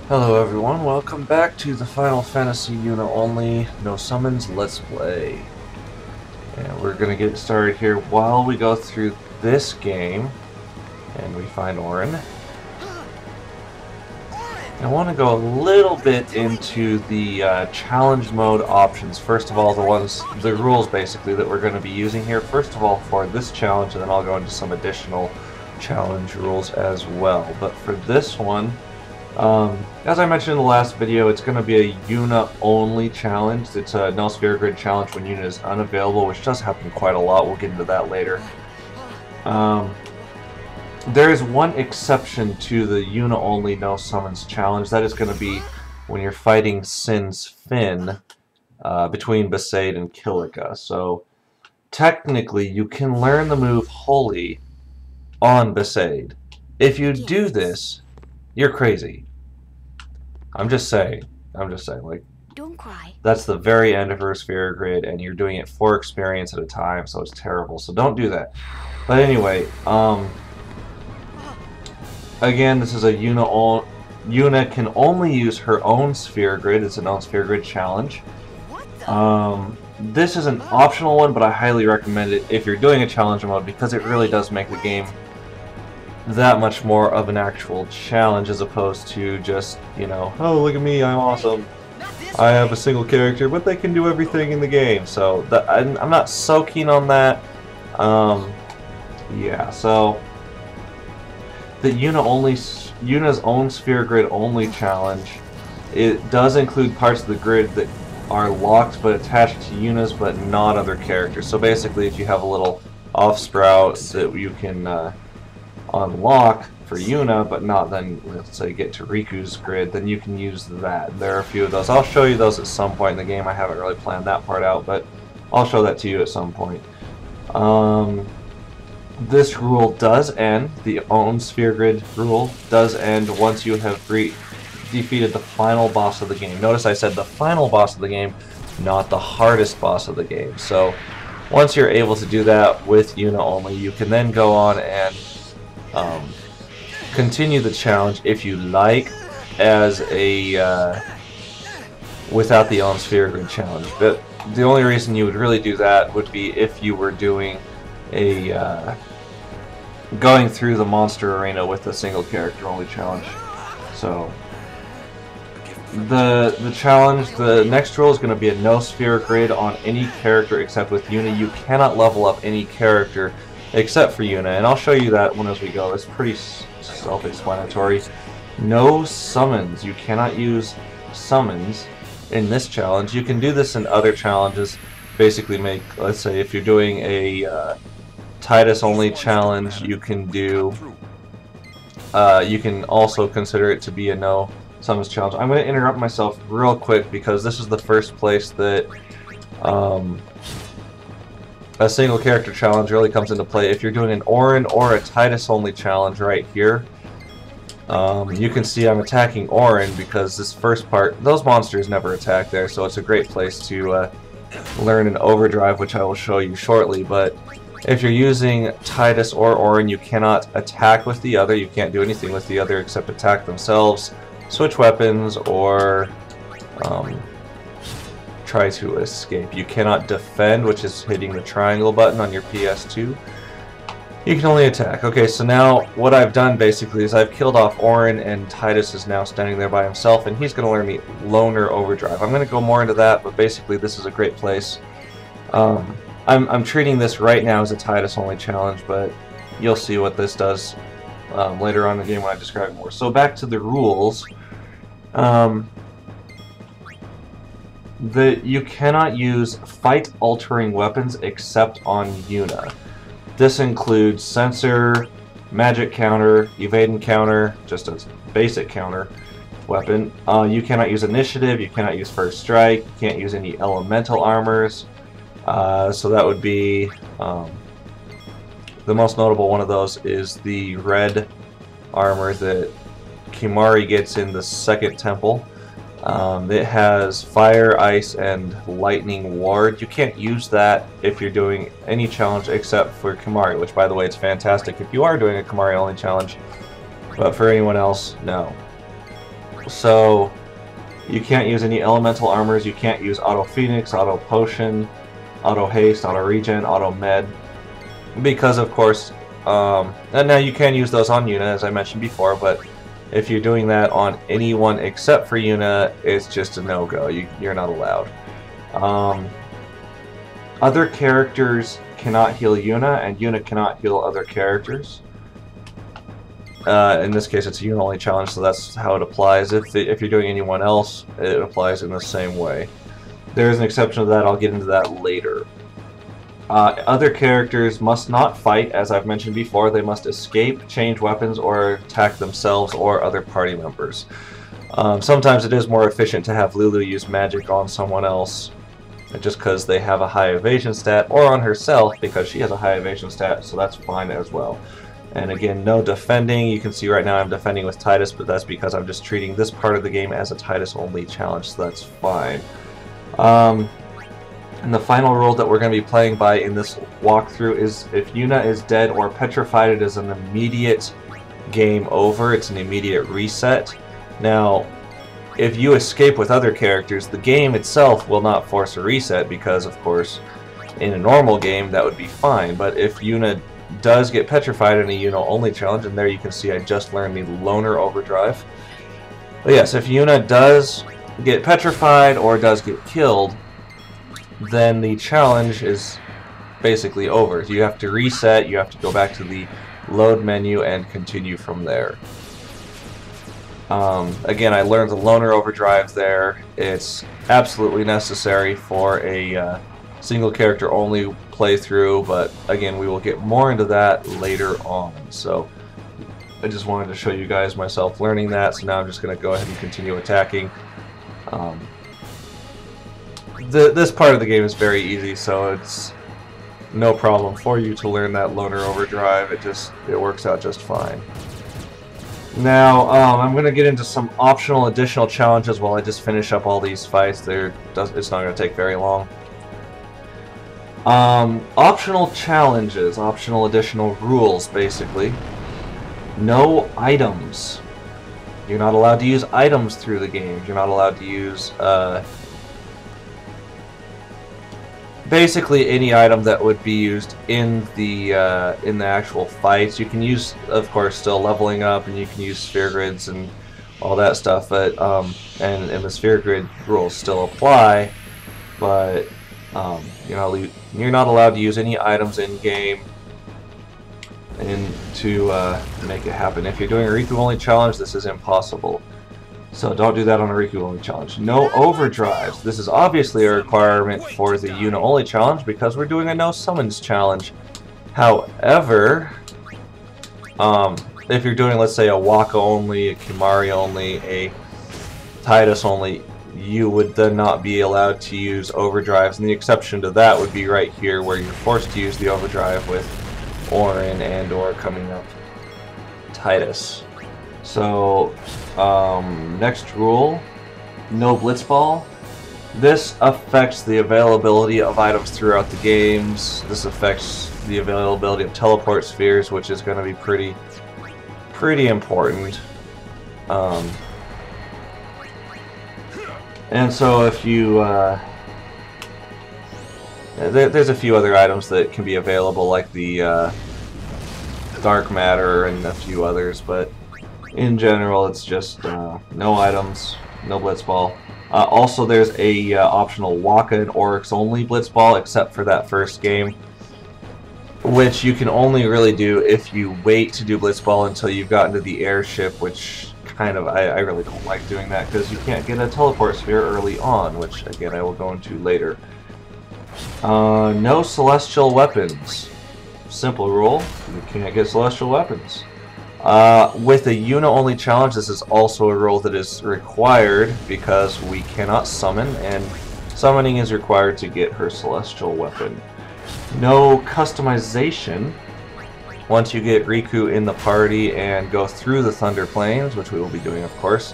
Hello everyone, welcome back to the Final Fantasy Yuna Only No Summons Let's Play. And we're gonna get started here while we go through this game and we find Auron. I want to go a little bit into the challenge mode options. First of all, the rules basically that we're going to be using here. First of all, for this challenge, and then I'll go into some additional challenge rules as well. But for this one, as I mentioned in the last video, it's going to be a Yuna only challenge. It's a no sphere grid challenge when Yuna is unavailable, which does happen quite a lot. We'll get into that later. There is one exception to the Yuna only no summons challenge. That is going to be when you're fighting Sin's Finn between Besaid and Kilika. So technically you can learn the move Holy on Besaid. If you do this, you're crazy. I'm just saying, like, don't cry. That's the very end of her sphere grid, and you're doing it 4 experience at a time, so it's terrible. So don't do that. But anyway, again, this is a Yuna can only use her own sphere grid. It's an own sphere grid challenge. This is an optional one, but I highly recommend it if you're doing a challenge mode because it really does make the game that much more of an actual challenge as opposed to just, you know, oh, look at me, I'm awesome. I have a single character, but they can do everything in the game. So I'm not so keen on that. Yeah, so the Yuna's own sphere grid only challenge, it does include parts of the grid that are locked but attached to Yuna's but not other characters. So basically if you have a little off sprout that you can unlock for Yuna but not then, let's say, get to Riku's grid, then you can use that. There are a few of those. I'll show you those at some point in the game. I haven't really planned that part out, but I'll show that to you at some point. This rule does end, the own sphere grid rule does end once you have defeated the final boss of the game. Notice I said the final boss of the game, not the hardest boss of the game. So once you're able to do that with Yuna only, you can then go on and continue the challenge if you like as a without the own sphere grid challenge. But the only reason you would really do that would be if you were doing a going through the monster arena with a single character only challenge. So the challenge, the next rule is going to be a no sphere grid on any character except with Yuna. You cannot level up any character except for Yuna, and I'll show you that one as we go. It's pretty self-explanatory. No summons. You cannot use summons in this challenge. You can do this in other challenges. Basically make, let's say if you're doing a Titus only challenge, you can do you can also consider it to be a no summons challenge. I'm going to interrupt myself real quick because this is the first place that a single character challenge really comes into play. If you're doing an Auron or a Titus only challenge right here, you can see I'm attacking Auron because this first part, those monsters never attack there, so it's a great place to learn an overdrive, which I will show you shortly. But if you're using Titus or Auron, you cannot attack with the other. You can't do anything with the other except attack themselves, switch weapons, or try to escape. You cannot defend, which is hitting the triangle button on your PS2. You can only attack. Okay, so now what I've done basically is I've killed off Auron, and Titus is now standing there by himself, and he's going to learn me Loner Overdrive. I'm going to go more into that, but basically this is a great place. I'm treating this right now as a Titus only challenge, but you'll see what this does later on in the game when I describe it more. So back to the rules. You cannot use fight-altering weapons except on Yuna. This includes Sensor, Magic Counter, Evade and Counter, just a basic counter weapon. You cannot use Initiative, you cannot use First Strike, you can't use any Elemental Armors. So that would be, the most notable one of those is the red armor that Kimahri gets in the second temple. It has fire, ice, and lightning ward. You can't use that if you're doing any challenge except for Kimahri, which, by the way, it's fantastic if you are doing a Kimahri only challenge, but for anyone else, no. So you can't use any elemental armors, you can't use auto phoenix, auto potion, auto haste, auto regen, auto med, because of course, and now you can use those on Yuna as I mentioned before, but if you're doing that on anyone except for Yuna, it's just a no-go. You're not allowed. Other characters cannot heal Yuna, and Yuna cannot heal other characters. In this case, it's a Yuna only challenge, so that's how it applies. If you're doing anyone else, it applies in the same way. There is an exception to that. I'll get into that later. Other characters must not fight, as I've mentioned before. They must escape, change weapons, or attack themselves or other party members. Sometimes it is more efficient to have Lulu use magic on someone else, just because they have a high evasion stat, or on herself because she has a high evasion stat, so that's fine as well. And again, no defending. You can see right now I'm defending with Titus, but that's because I'm just treating this part of the game as a Titus only challenge, so that's fine. And the final rule that we're going to be playing by in this walkthrough is if Yuna is dead or petrified, it is an immediate game over. It's an immediate reset. Now, if you escape with other characters, the game itself will not force a reset because, of course, in a normal game that would be fine. But if Yuna does get petrified in a Yuna only challenge, and there you can see I just learned the Loner Overdrive. But yes, if Yuna does get petrified or does get killed, then the challenge is basically over. You have to reset, you have to go back to the load menu and continue from there. Again, I learned the Loner Overdrive there. It's absolutely necessary for a single character only playthrough, but again, we will get more into that later on. So I just wanted to show you guys myself learning that, so now I'm just going to go ahead and continue attacking. This part of the game is very easy, so it's no problem for you to learn that Loner Overdrive. It works out just fine. Now, I'm going to get into some optional additional challenges while I just finish up all these fights. It's not going to take very long. Optional challenges, optional additional rules, basically. No items. You're not allowed to use items through the game. You're not allowed to use, basically any item that would be used in the actual fights. You can use, of course, still leveling up, and you can use sphere grids and all that stuff, but and the sphere grid rules still apply, but you're not allowed to use any items in game and to make it happen. If you're doing a Riku only challenge, this is impossible. So don't do that on a Riku only challenge. No overdrives. This is obviously a requirement for the Yuna only challenge because we're doing a no summons challenge. However, if you're doing, let's say, a Waka only, a Kimari only, a Titus only, you would then not be allowed to use overdrives. And the exception to that would be right here where you're forced to use the overdrive with Orin and or coming up Titus. So, next rule, no blitzball. This affects the availability of items throughout the games. This affects the availability of teleport spheres, which is going to be pretty important. And so if you, there's a few other items that can be available, like the dark matter and a few others, but in general, it's just no items, no blitzball. Also, there's a optional Waka and Oryx only blitzball, except for that first game, which you can only really do if you wait to do blitzball until you've gotten to the airship, which kind of, I really don't like doing that because you can't get a teleport sphere early on, which again I will go into later. No celestial weapons. Simple rule, you can't get celestial weapons. With a Yuna only challenge, this is also a rule that is required because we cannot summon, and summoning is required to get her celestial weapon. No customization. Once you get Riku in the party and go through the Thunder Plains, which we will be doing, of course,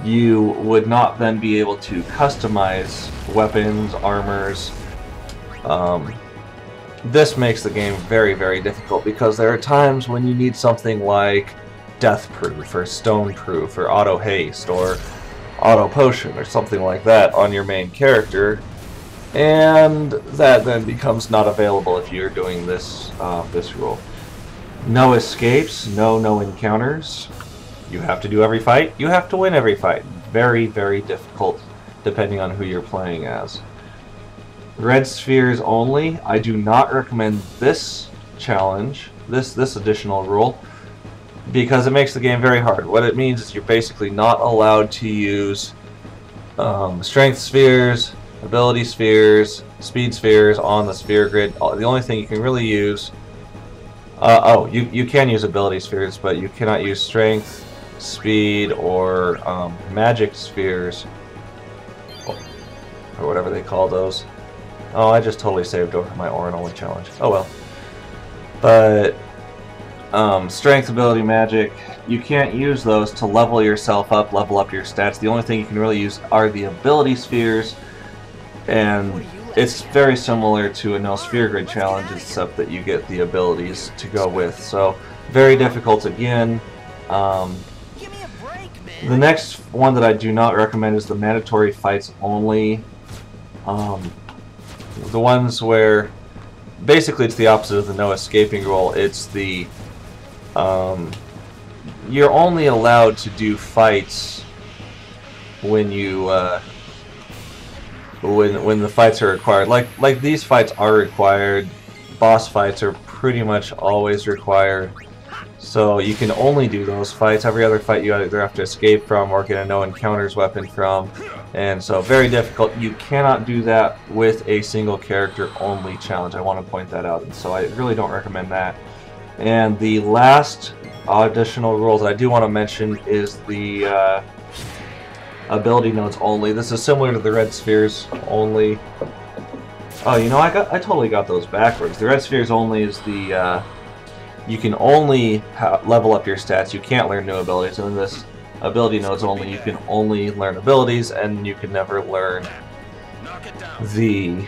you would not then be able to customize weapons, armors. This makes the game very, very difficult because there are times when you need something like death proof or stone proof or auto haste or auto potion or something like that on your main character, and that then becomes not available if you're doing this this rule. No escapes, no encounters. You have to do every fight. You have to win every fight. Very, very difficult depending on who you're playing as. Red spheres only. I do not recommend this challenge, this additional rule, because it makes the game very hard. What it means is you're basically not allowed to use strength spheres, ability spheres, speed spheres on the sphere grid. The only thing you can really use, you can use ability spheres, but you cannot use strength, speed, or magic spheres, or whatever they call those. Oh, I just totally saved over my Orin only challenge. Oh well. But strength, ability, magic, you can't use those to level yourself up, level up your stats. The only thing you can really use are the ability spheres, and it's very similar to a no sphere grid challenge, except that you get the abilities to go with. So very difficult again. The next one that I do not recommend is the mandatory fights only. The ones where basically it's the opposite of the no escaping rule. It's the you're only allowed to do fights when you when the fights are required. Like these fights are required. Boss fights are pretty much always required. So you can only do those fights. Every other fight you either have to escape from or get a no encounters weapon from. And so very difficult. You cannot do that with a single character only challenge. I want to point that out. And so I really don't recommend that. And the last additional rule that I do want to mention is the ability nodes only. This is similar to the red spheres only. Oh, you know, I totally got those backwards. The red spheres only is the you can only level up your stats. You can't learn new abilities. And in this ability nodes only, you can only learn abilities, and you can never learn the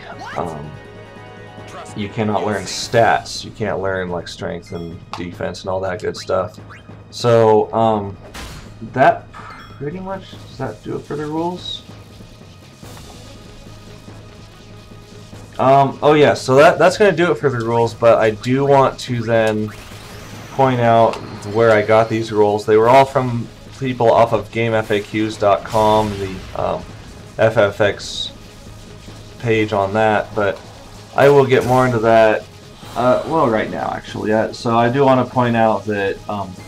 you cannot learn stats. You can't learn like strength and defense and all that good stuff. So that pretty much, does that do it for the rules? Oh yeah, so that's going to do it for the rules, but I do want to then point out where I got these rules. They were all from people off of GameFAQs.com, the FFX page on that, but I will get more into that, well, right now, actually. So I do want to point out that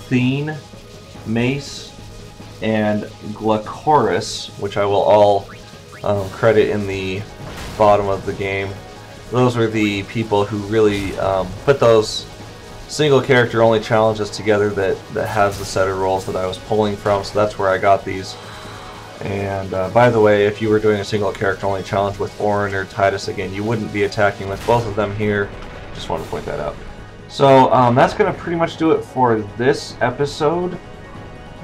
TheaN, Mace, and Glacoras, which I will all credit in the bottom of the game, those were the people who really put those single character only challenges together that has the set of rules that I was pulling from, so that's where I got these. And by the way, if you were doing a single character only challenge with Orin or Titus again, you wouldn't be attacking with both of them here. Just want to point that out. So that's going to pretty much do it for this episode.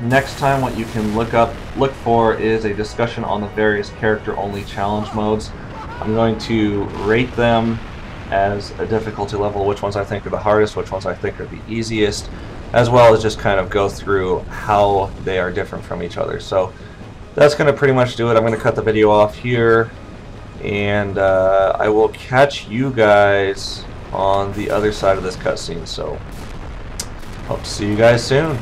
Next time what you can look for is a discussion on the various character only challenge modes. I'm going to rate them as a difficulty level, which ones I think are the hardest, which ones I think are the easiest, as well as just kind of go through how they are different from each other. So that's going to pretty much do it. I'm going to cut the video off here, and I will catch you guys on the other side of this cutscene. So hope to see you guys soon.